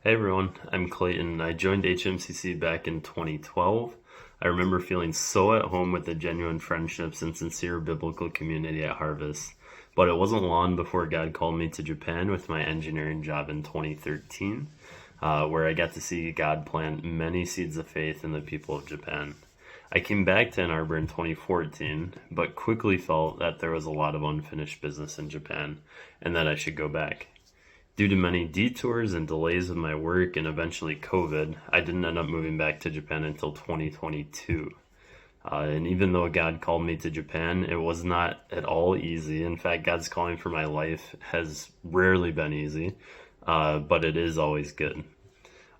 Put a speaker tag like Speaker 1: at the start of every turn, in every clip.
Speaker 1: Hey everyone, I'm Clayton. I joined HMCC back in 2012. I remember feeling so at home with the genuine friendships and sincere biblical community at Harvest. But it wasn't long before God called me to Japan with my engineering job in 2013, where I got to see God plant many seeds of faith in the people of Japan. I came back to Ann Arbor in 2014, but quickly felt that there was a lot of unfinished business in Japan and that I should go back. Due to many detours and delays with my work and eventually COVID, I didn't end up moving back to Japan until 2022. And even though God called me to Japan, it was not at all easy. In fact, God's calling for my life has rarely been easy, but it is always good.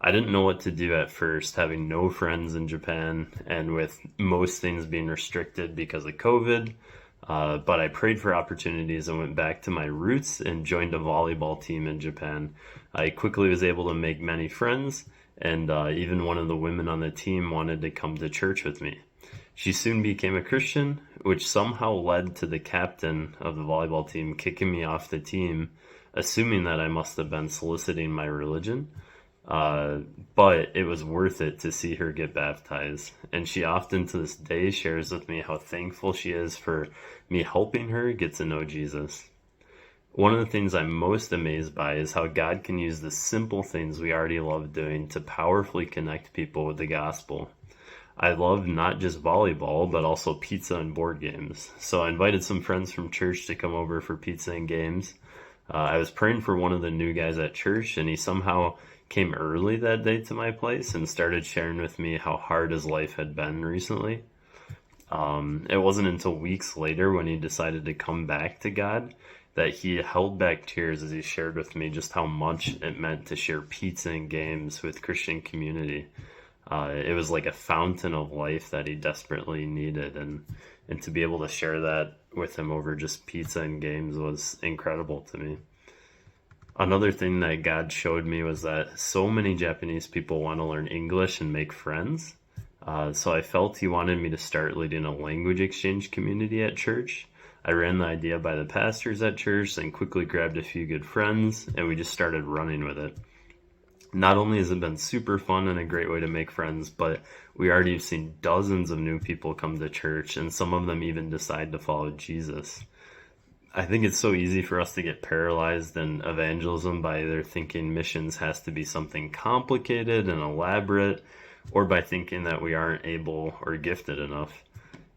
Speaker 1: I didn't know what to do at first, having no friends in Japan and with most things being restricted because of COVID. But I prayed for opportunities and went back to my roots and joined a volleyball team in Japan. I quickly was able to make many friends, and even one of the women on the team wanted to come to church with me. She soon became a Christian, which somehow led to the captain of the volleyball team kicking me off the team, assuming that I must have been soliciting my religion. Uh, but it was worth it to see her get baptized. And she often to this day shares with me how thankful she is for me helping her get to know Jesus. One of the things I'm most amazed by is how God can use the simple things we already love doing to powerfully connect people with the gospel. I love not just volleyball, but also pizza and board games. So I invited some friends from church to come over for pizza and games. I was praying for one of the new guys at church, and he somehow came early that day to my place and started sharing with me how hard his life had been recently. It wasn't until weeks later when he decided to come back to God that he held back tears as he shared with me just how much it meant to share pizza and games with Christian community. It was like a fountain of life that he desperately needed, and to be able to share that with him over just pizza and games was incredible to me. Another thing that God showed me was that so many Japanese people want to learn English and make friends. So I felt he wanted me to start leading a language exchange community at church. I ran the idea by the pastors at church and quickly grabbed a few good friends, and we just started running with it. Not only has it been super fun and a great way to make friends, but we already have seen dozens of new people come to church, and some of them even decide to follow Jesus. I think it's so easy for us to get paralyzed in evangelism by either thinking missions has to be something complicated and elaborate, or by thinking that we aren't able or gifted enough.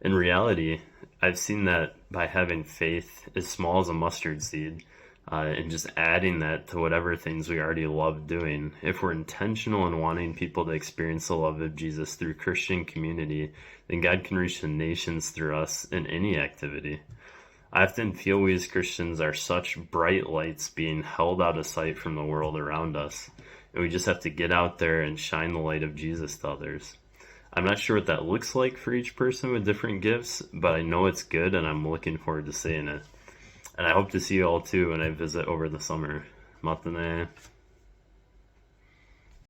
Speaker 1: In reality, I've seen that by having faith as small as a mustard seed, and just adding that to whatever things we already love doing, if we're intentional in wanting people to experience the love of Jesus through Christian community, then God can reach the nations through us in any activity. I often feel we as Christians are such bright lights being held out of sight from the world around us, and we just have to get out there and shine the light of Jesus to others. I'm not sure what that looks like for each person with different gifts, but I know it's good, and I'm looking forward to seeing it. And I hope to see you all too when I visit over the summer. Matane.